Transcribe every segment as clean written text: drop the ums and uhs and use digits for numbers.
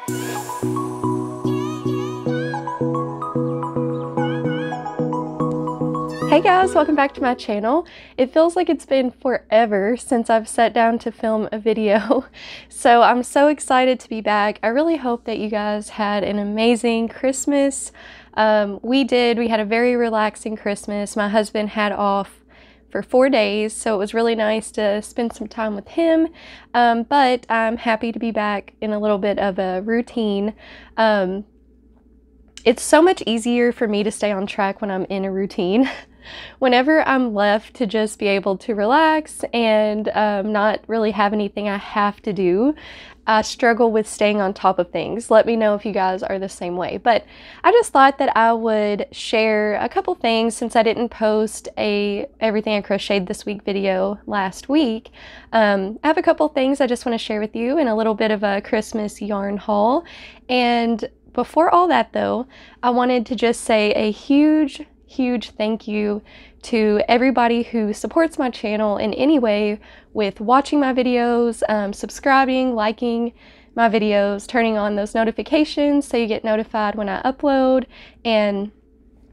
Hey guys, welcome back to my channel. It feels like it's been forever since I've sat down to film a video, so I'm so excited to be back. I really hope that you guys had an amazing Christmas. We had a very relaxing Christmas. My husband had off for 4 days, so it was really nice to spend some time with him, but I'm happy to be back in a little bit of a routine. It's so much easier for me to stay on track when I'm in a routine. Whenever I'm left to just be able to relax and not really have anything I have to do, I struggle with staying on top of things. Let me know if you guys are the same way. But I just thought that I would share a couple things since I didn't post a Everything I Crocheted This Week video last week. I have a couple things I just want to share with you and a little bit of a Christmas yarn haul. And before all that though, I wanted to just say a huge thank you to everybody who supports my channel in any way with watching my videos, subscribing, liking my videos, turning on those notifications so you get notified when I upload, and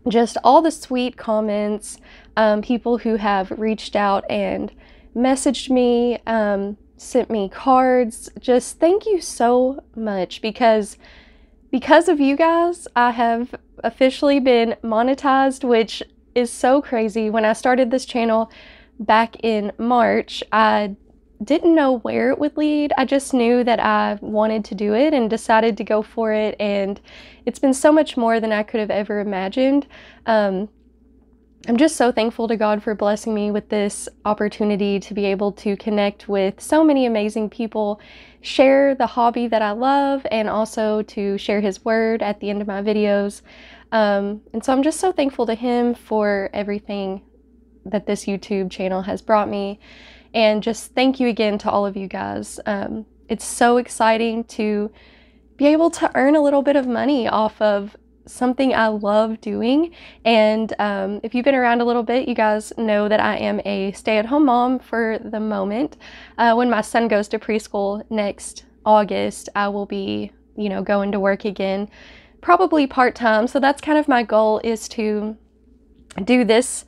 just all the sweet comments, people who have reached out and messaged me, sent me cards. Just thank you so much, because of you guys, I have officially been monetized, which is so crazy. When I started this channel back in March, I didn't know where it would lead. I just knew that I wanted to do it and decided to go for it, and it's been so much more than I could have ever imagined. I'm just so thankful to God for blessing me with this opportunity to be able to connect with so many amazing people, share the hobby that I love, and also to share His word at the end of my videos. And so I'm just so thankful to Him for everything that this YouTube channel has brought me. And just thank you again to all of you guys. It's so exciting to be able to earn a little bit of money off of something I love doing. And if you've been around a little bit, you guys know that I am a stay-at-home mom for the moment. When my son goes to preschool next August, I will be, going to work again, probably part-time. So that's kind of my goal, is to do this,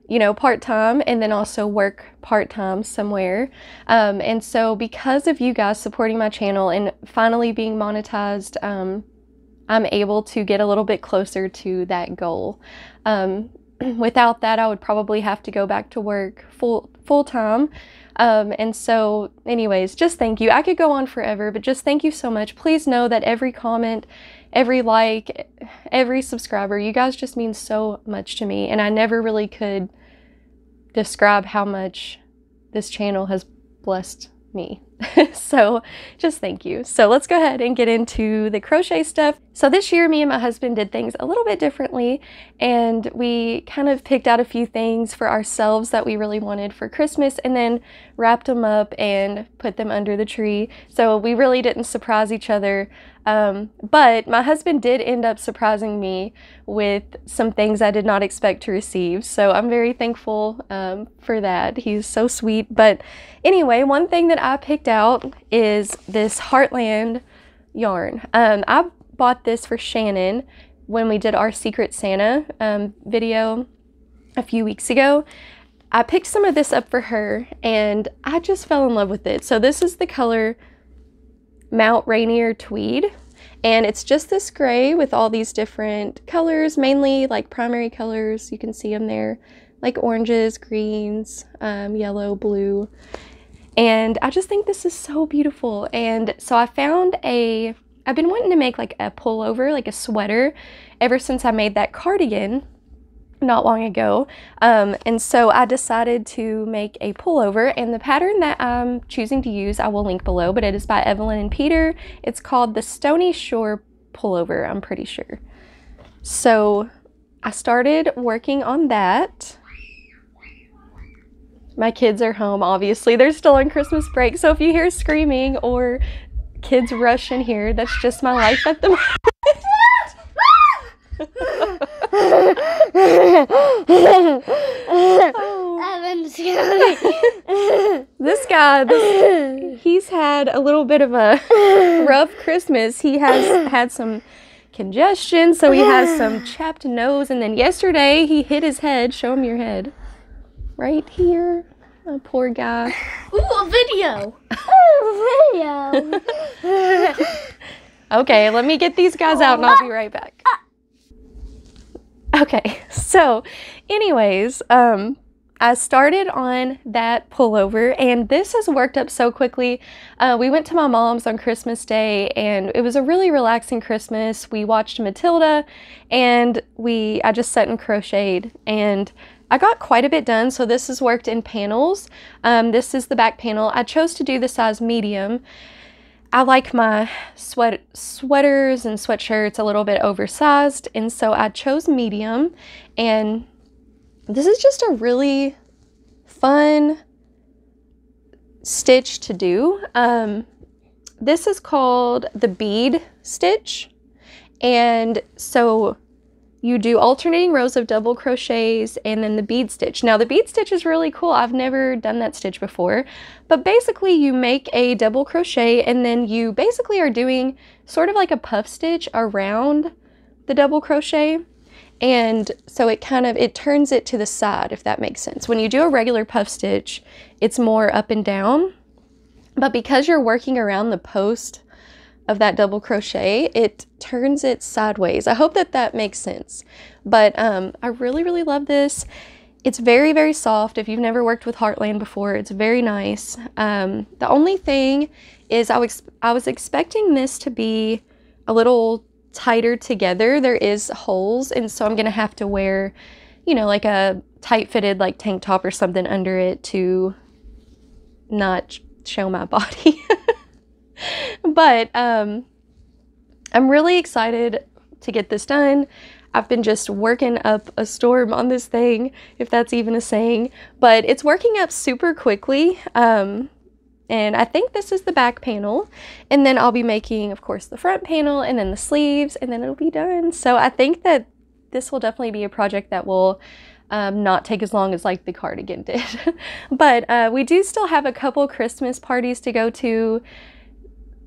part-time, and then also work part-time somewhere. And so because of you guys supporting my channel and finally being monetized, I'm able to get a little bit closer to that goal. Without that, I would probably have to go back to work full-time. And so anyways, just thank you. I could go on forever, but just thank you so much. Please know that every comment, every like, every subscriber, you guys just mean so much to me. And I never really could describe how much this channel has blessed me. So just thank you. So let's go ahead and get into the crochet stuff. So this year, me and my husband did things a little bit differently, and we kind of picked out a few things for ourselves that we really wanted for Christmas, and then wrapped them up and put them under the tree. So we really didn't surprise each other, but my husband did end up surprising me with some things I did not expect to receive. So I'm very thankful for that. He's so sweet. But anyway, one thing that I picked out is this Heartland yarn. I bought this for Shannon when we did our Secret Santa video a few weeks ago. I picked some of this up for her, and I just fell in love with it. So this is the color Mount Rainier Tweed, and it's just this gray with all these different colors, mainly like primary colors. You can see them there, like oranges, greens, yellow, blue. And I just think this is so beautiful. And so I found I've been wanting to make like a pullover, like a sweater, ever since I made that cardigan not long ago. And so I decided to make a pullover, and the pattern that I'm choosing to use I will link below, but it is by Evelyn and Peter. It's called the Stony Shore Pullover, I'm pretty sure. So I started working on that. My kids are home, obviously. They're still on Christmas break, so if you hear screaming or kids rush in here, that's just my life at the moment. Evan's coming. This guy, he's had a little bit of a rough Christmas. He has had some congestion, so he has some chapped nose, and then yesterday he hit his head. Show him your head. Right here. Oh, poor guy. Ooh, a video. Ooh, a video. Okay, let me get these guys out and I'll be right back. Okay, so anyways, I started on that pullover, and this has worked up so quickly. We went to my mom's on Christmas Day, and it was a really relaxing Christmas. We watched Matilda, and I just sat and crocheted, and I got quite a bit done. So this is worked in panels. This is the back panel. I chose to do the size medium. I like my sweaters and sweatshirts a little bit oversized, and so I chose medium, and this is just a really fun stitch to do. This is called the bead stitch, and so you do alternating rows of double crochets and then the bead stitch. Now the bead stitch is really cool. I've never done that stitch before, but basically you make a double crochet and then you basically are doing sort of like a puff stitch around the double crochet. And so it turns it to the side, if that makes sense. When you do a regular puff stitch, it's more up and down, but because you're working around the post of that double crochet, it turns it sideways. I hope that makes sense. But I really, really love this. It's very, very soft. If you've never worked with Heartland before, it's very nice. The only thing is I was expecting this to be a little tighter together. There is holes, and so I'm gonna have to wear, you know, like a tight-fitted like tank top or something under it to not show my body. But I'm really excited to get this done. I've been just working up a storm on this thing, if that's even a saying, but it's working up super quickly. And I think this is the back panel, and then I'll be making, of course, the front panel and then the sleeves, and then it'll be done. So I think that this will definitely be a project that will not take as long as like the cardigan did. But we do still have a couple Christmas parties to go to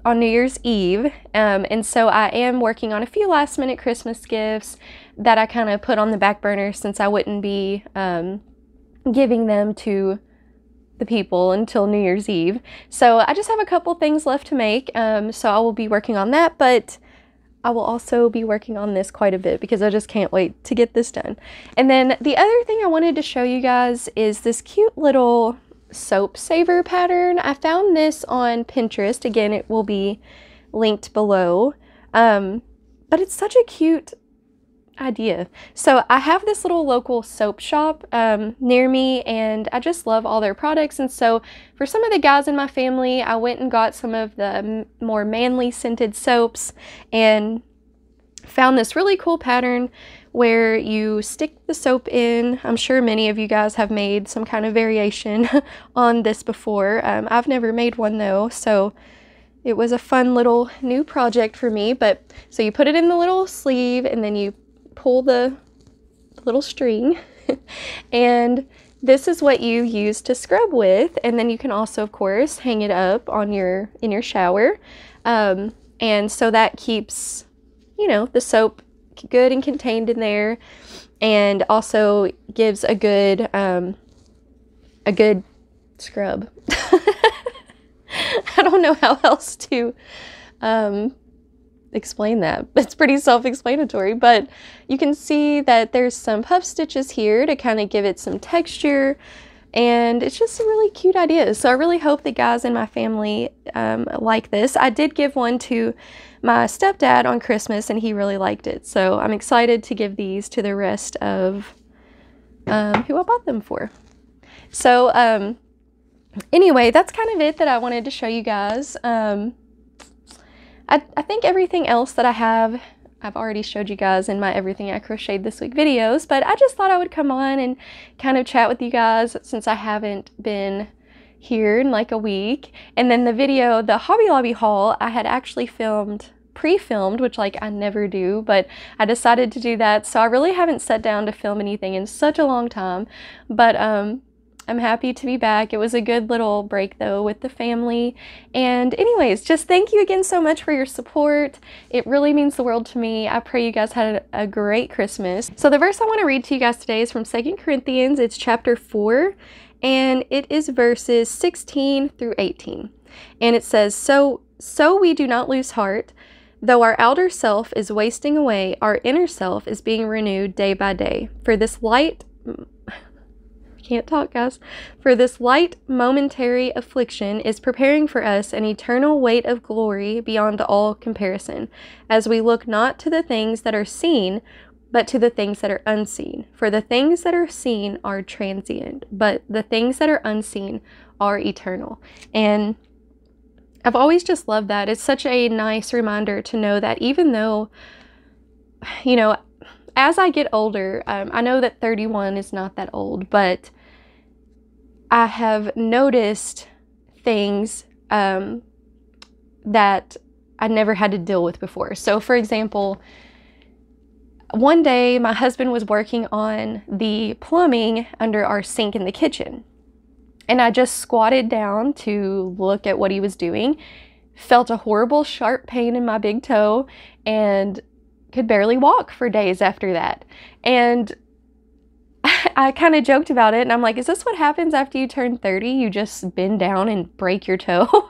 on New Year's Eve, and so I am working on a few last minute Christmas gifts that I kind of put on the back burner since I wouldn't be giving them to the people until New Year's Eve. So I just have a couple things left to make, so I will be working on that, but I will also be working on this quite a bit because I just can't wait to get this done. And then the other thing I wanted to show you guys is this cute little soap saver pattern. I found this on Pinterest. Again, it will be linked below, but it's such a cute idea. So I have this little local soap shop near me, and I just love all their products. And so for some of the guys in my family, I went and got some of the more manly scented soaps and found this really cool pattern where you stick the soap in. I'm sure many of you guys have made some kind of variation on this before. I've never made one though, so it was a fun little new project for me. But so you put it in the little sleeve, and then you pull the little string and this is what you use to scrub with, and then you can also of course hang it up on in your shower, and so that keeps, you know, the soap good and contained in there, and also gives a good scrub. I don't know how else to explain that. It's pretty self-explanatory, but you can see that there's some puff stitches here to kind of give it some texture, and it's just a really cute idea. So I really hope the guys in my family like this. I did give one to my stepdad on Christmas, and he really liked it. So I'm excited to give these to the rest of who I bought them for. So anyway, that's kind of it that I wanted to show you guys. I think everything else that I've already showed you guys in my Everything I Crocheted This Week videos, but I just thought I would come on and kind of chat with you guys since I haven't been here in like a week. And then the video, the Hobby Lobby haul, I had actually pre-filmed, which like I never do, but I decided to do that. So I really haven't sat down to film anything in such a long time, but I'm happy to be back. It was a good little break though with the family. And anyways, just thank you again so much for your support. It really means the world to me. I pray you guys had a great Christmas. So the verse I want to read to you guys today is from 2 Corinthians. It's chapter 4, and it is verses 16 through 18. And it says, So we do not lose heart. Though our outer self is wasting away, our inner self is being renewed day by day. For this light momentary affliction is preparing for us an eternal weight of glory beyond all comparison, as we look not to the things that are seen, but to the things that are unseen. For the things that are seen are transient, but the things that are unseen are eternal. And I've always just loved that. It's such a nice reminder to know that even though, you know, as I get older, I know that 31 is not that old, but I have noticed things that I never had to deal with before. So for example, one day my husband was working on the plumbing under our sink in the kitchen. And I just squatted down to look at what he was doing, felt a horrible sharp pain in my big toe, and could barely walk for days after that. And I kind of joked about it, and I'm like, is this what happens after you turn 30? You just bend down and break your toe?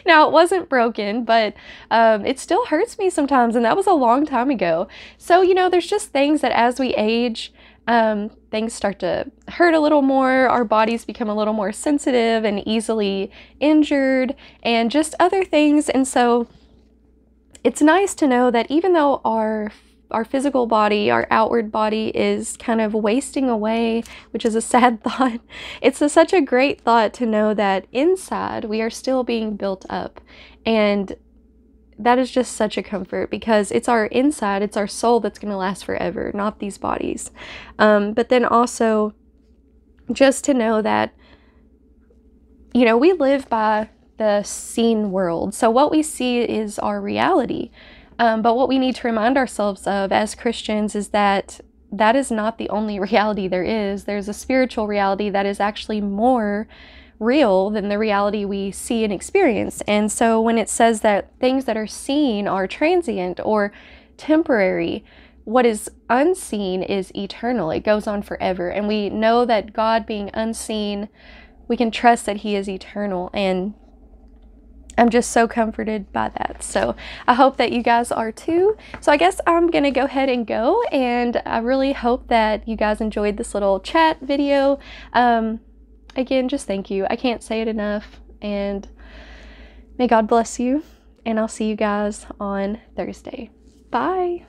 Now, it wasn't broken, but it still hurts me sometimes, and that was a long time ago. So, you know, there's just things that as we age, things start to hurt a little more, our bodies become a little more sensitive and easily injured, and just other things. And so it's nice to know that even though our physical body, our outward body is kind of wasting away, which is a sad thought, it's such a great thought to know that inside we are still being built up. And that is just such a comfort, because it's our inside, it's our soul that's going to last forever, not these bodies. But then also just to know that, you know, we live by the seen world. So what we see is our reality. But what we need to remind ourselves of as Christians is that that is not the only reality there is. There's a spiritual reality that is actually more real than the reality we see and experience. And so when it says that things that are seen are transient or temporary, what is unseen is eternal. It goes on forever. And we know that God being unseen, we can trust that He is eternal. And I'm just so comforted by that. So I hope that you guys are too. So I guess I'm going to go ahead and go. And I really hope that you guys enjoyed this little chat video. Again, just thank you. I can't say it enough. And may God bless you. And I'll see you guys on Thursday. Bye.